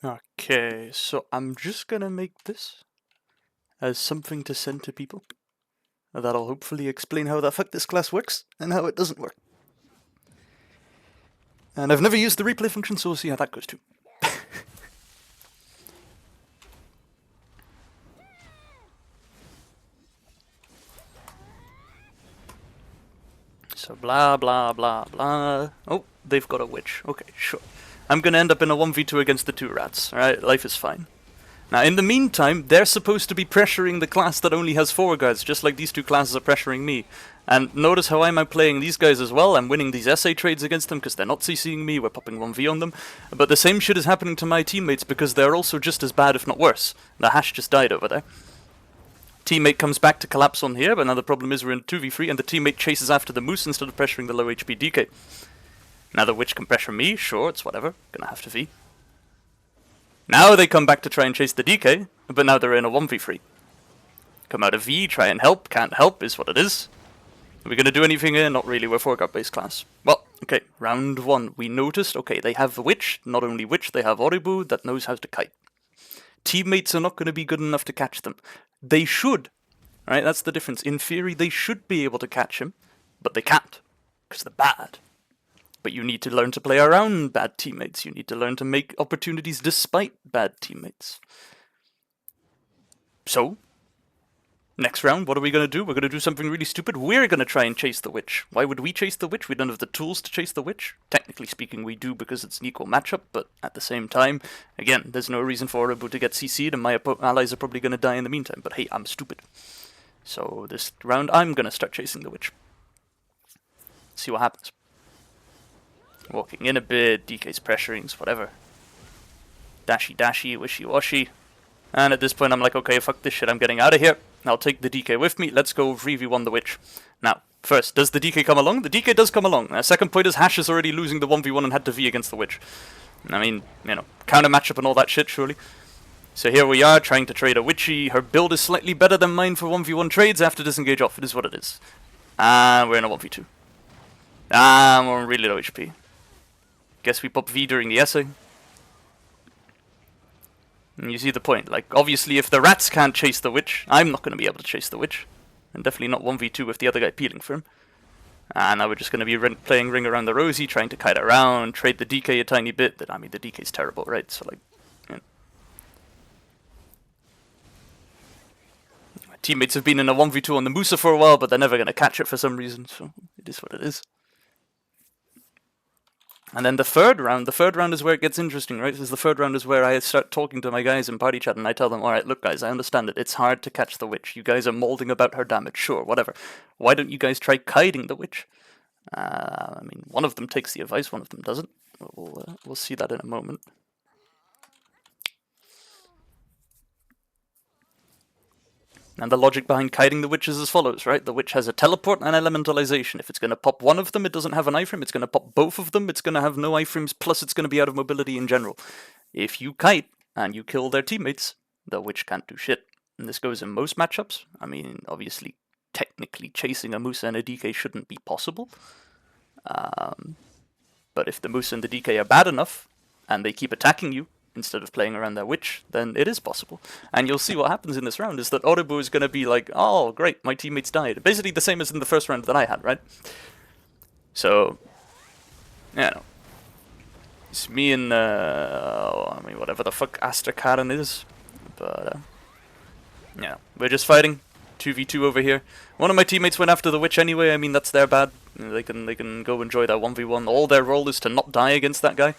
Okay, so I'm just gonna make this as something to send to people. That'll hopefully explain how the fuck this class works and how it doesn't work. And I've never used the replay function, so we'll see how that goes too. So blah blah blah blah. Oh, they've got a witch. Okay, sure. I'm gonna end up in a 1v2 against the two rats, alright? Life is fine. Now, in the meantime, they're supposed to be pressuring the class that only has 4 guards, just like these two classes are pressuring me. And notice how I'm playing these guys as well. I'm winning these SA trades against them because they're not CCing me, we're popping 1v on them. But the same shit is happening to my teammates because they're also just as bad, if not worse. The hash just died over there. Teammate comes back to collapse on here, but now the problem is we're in 2v3 and the teammate chases after the moose instead of pressuring the low HP DK. Now the witch can pressure me, sure, it's whatever, gonna have to V. Now they come back to try and chase the DK, but now they're in a 1v3. Come out of V, try and help, can't help, is what it is. Are we gonna do anything here? Not really, we're 4-guard base class. Well, okay, round 1. We noticed, okay, they have the witch, not only witch, they have Oribu that knows how to kite. Teammates are not gonna be good enough to catch them. They should, right? That's the difference. In theory, they should be able to catch him, but they can't, because they're bad. But you need to learn to play around bad teammates. You need to learn to make opportunities despite bad teammates. So, next round, what are we going to do? We're going to do something really stupid. We're going to try and chase the witch. Why would we chase the witch? We don't have the tools to chase the witch. Technically speaking, we do because it's an equal matchup, but at the same time, again, there's no reason for Oribu to get CC'd, and my allies are probably going to die in the meantime. But hey, I'm stupid. So this round, I'm going to start chasing the witch. See what happens. Walking in a bit, DK's pressurings, whatever. Dashy dashy, wishy washy. And at this point I'm like, okay, fuck this shit, I'm getting out of here. I'll take the DK with me, let's go 3v1 the witch. Now, first, does the DK come along? The DK does come along. Second point is Hash is already losing the 1v1 and had to V against the witch. I mean, you know, counter matchup and all that shit, surely. So here we are, trying to trade a witchy. Her build is slightly better than mine for 1v1 trades after disengage off. It is what it is. And we're in a 1v2. And we're on really low HP. Guess we pop V during the essay. And you see the point. Like, obviously, if the rats can't chase the witch, I'm not going to be able to chase the witch. And definitely not 1v2 with the other guy peeling for him. And now we're just going to be playing Ring Around the Rosie, trying to kite around, trade the DK a tiny bit. I mean, the DK's terrible, right? So, like, yeah. My teammates have been in a 1v2 on the Musa for a while, but they're never going to catch it for some reason, so it is what it is. And then the third round is where it gets interesting, right? Because the third round is where I start talking to my guys in party chat and I tell them, alright, look guys, I understand it. It's hard to catch the witch. You guys are molding about her damage, sure, whatever. Why don't you guys try kiting the witch? I mean, one of them takes the advice, one of them doesn't. We'll see that in a moment. And the logic behind kiting the witch is as follows, right? The witch has a teleport and elementalization. If it's going to pop one of them, it doesn't have an iframe. It's going to pop both of them, it's going to have no iframes, plus it's going to be out of mobility in general. If you kite and you kill their teammates, the witch can't do shit. And this goes in most matchups. I mean, obviously, technically chasing a Musa and a DK shouldn't be possible. But if the Musa and the DK are bad enough, and they keep attacking you, instead of playing around their witch, then it is possible. And you'll see what happens in this round is that Oribu is going to be like, oh, great, my teammates died. Basically the same as in the first round that I had, right? So, you know, it's me and, I mean, whatever the fuck Aster Karen is. But, yeah, we're just fighting. 2v2 over here. One of my teammates went after the witch anyway. I mean, that's their bad. They can go enjoy their 1v1. All their role is to not die against that guy.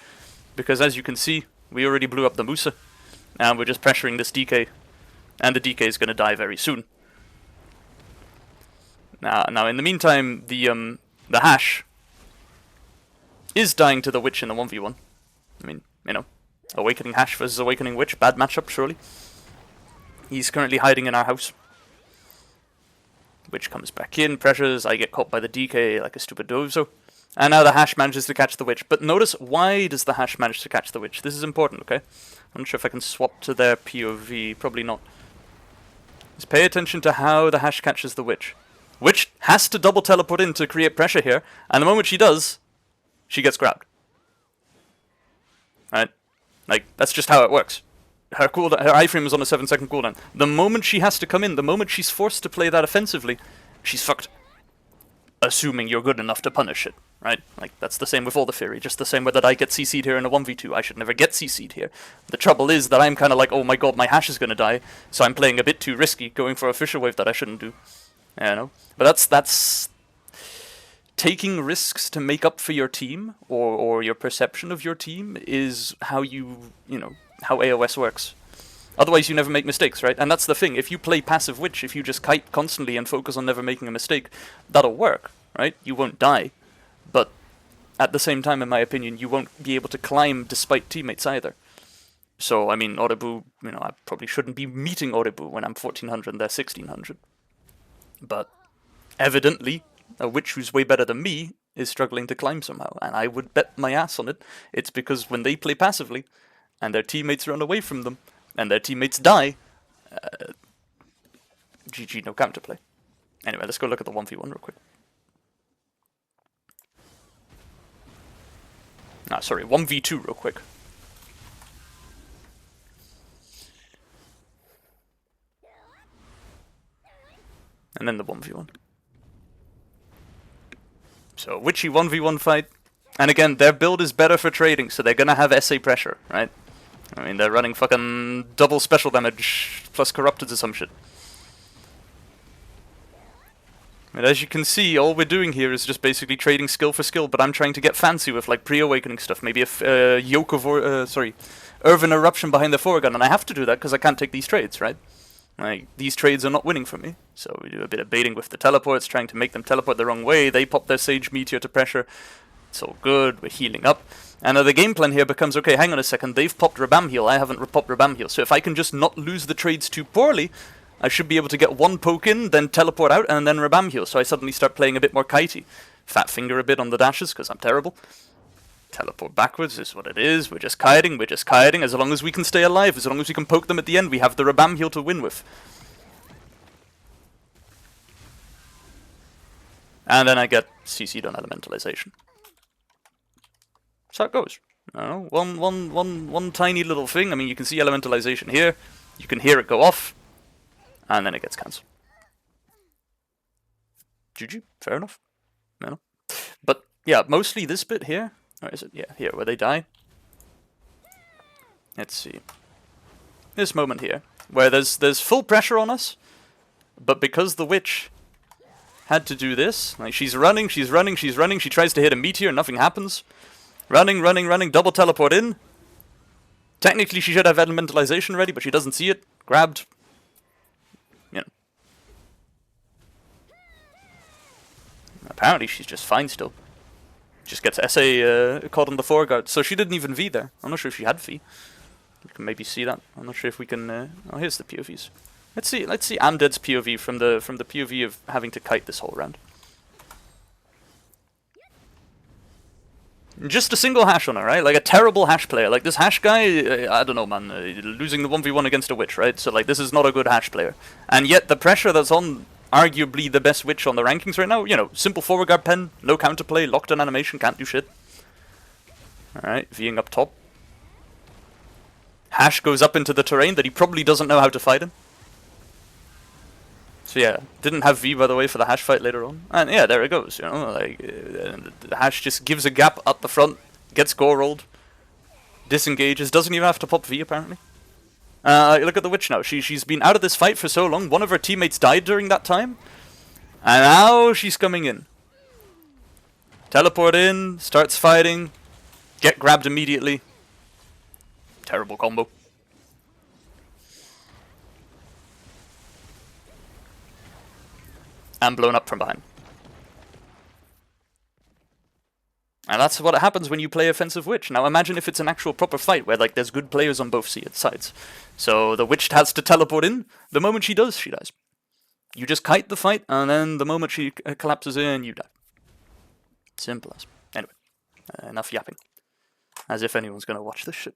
Because as you can see, we already blew up the Musa, and we're just pressuring this DK, and the DK is going to die very soon. Now, in the meantime, the Hash is dying to the Witch in the 1v1. I mean, you know, Awakening Hash versus Awakening Witch, bad matchup, surely. He's currently hiding in our house. Witch comes back in, pressures, I get caught by the DK like a stupid dozo. And now the Hash manages to catch the witch. But notice, why does the Hash manage to catch the witch? This is important, okay? I'm not sure if I can swap to their POV. Probably not. Just pay attention to how the Hash catches the witch. Witch has to double teleport in to create pressure here. And the moment she does, she gets grabbed. Right? Like, that's just how it works. Her iframe is on a 7-second cooldown. The moment she has to come in, the moment she's forced to play that offensively, she's fucked. Assuming you're good enough to punish it, right? Like, that's the same with all the Fury, just the same way that I get CC'd here in a 1v2. I should never get CC'd here. The trouble is that I'm kind of like, oh my god, my hash is gonna die, so I'm playing a bit too risky, going for a Fisher Wave that I shouldn't do. You know? But that's taking risks to make up for your team, or your perception of your team, is how you know, how AoS works. Otherwise you never make mistakes, right? And that's the thing, if you play passive witch, if you just kite constantly and focus on never making a mistake, that'll work, right? You won't die. But at the same time, in my opinion, you won't be able to climb despite teammates either. So, I mean, Oribu, you know, I probably shouldn't be meeting Oribu when I'm 1400 and they're 1600. But evidently, a witch who's way better than me is struggling to climb somehow, and I would bet my ass on it. It's because when they play passively, and their teammates run away from them, and their teammates die, GG, no counterplay. Anyway, let's go look at the 1v1 real quick. Ah, sorry, 1v2 real quick. And then the 1v1. So, witchy 1v1 fight. And again, their build is better for trading, so they're gonna have SA pressure, right? I mean, they're running fucking double special damage plus corrupted or some shit. And as you can see, all we're doing here is just basically trading skill for skill, but I'm trying to get fancy with, like, pre-awakening stuff. Maybe a yoke of, Irvin Eruption behind the foregun, and I have to do that because I can't take these trades, right? Like, these trades are not winning for me. So we do a bit of baiting with the teleports, trying to make them teleport the wrong way. They pop their Sage Meteor to pressure. It's all good, we're healing up. And the game plan here becomes, okay, hang on a second, they've popped Rabam Heal, I haven't popped Rabam Heal. So if I can just not lose the trades too poorly, I should be able to get one poke in, then teleport out, and then Rabam Heal. So I suddenly start playing a bit more kitey. Fat finger a bit on the dashes, because I'm terrible. Teleport backwards is what it is, we're just kiting, as long as we can stay alive, as long as we can poke them at the end, we have the Rabam Heal to win with. And then I get CC'd on Elementalization. So it goes. One tiny little thing. I mean, you can see Elementalization here. You can hear it go off. And then it gets cancelled. GG. Fair enough. No. But, yeah, mostly this bit here. Or is it? Yeah, here, where they die. Let's see. This moment here. Where there's full pressure on us. But because the witch had to do this, like, she's running, she tries to hit a meteor, nothing happens. Running, double teleport in. Technically she should have Elementalization ready, but she doesn't see it. Grabbed. You know. Apparently she's just fine still. Just gets SA caught on the foreguard. So she didn't even V there. I'm not sure if she had V. You can maybe see that. I'm not sure if we can... oh, here's the POVs. Let's see Amdead's POV from the POV of having to kite this whole round. Just a single hash on her, right? Like a terrible hash player. Like this hash guy, I don't know, man. Losing the 1v1 against a witch, right? So like this is not a good hash player. And yet the pressure that's on arguably the best witch on the rankings right now, you know, simple forward guard pen, no counterplay, locked on animation, can't do shit. Alright, Ving up top. Hash goes up into the terrain that he probably doesn't know how to fight in. So yeah, didn't have V, by the way, for the hash fight later on. And yeah, there it goes, you know, like, the hash just gives a gap up the front, gets go rolled, disengages, doesn't even have to pop V, apparently. Look at the witch now, she's been out of this fight for so long, one of her teammates died during that time, and now she's coming in. Teleport in, starts fighting, get grabbed immediately. Terrible combo. And blown up from behind. And that's what happens when you play offensive witch. Now imagine if it's an actual proper fight where like there's good players on both sides. So the witch has to teleport in. The moment she does, she dies. You just kite the fight, and then the moment she collapses in, you die. Simple as. Anyway, enough yapping. As if anyone's gonna watch this shit.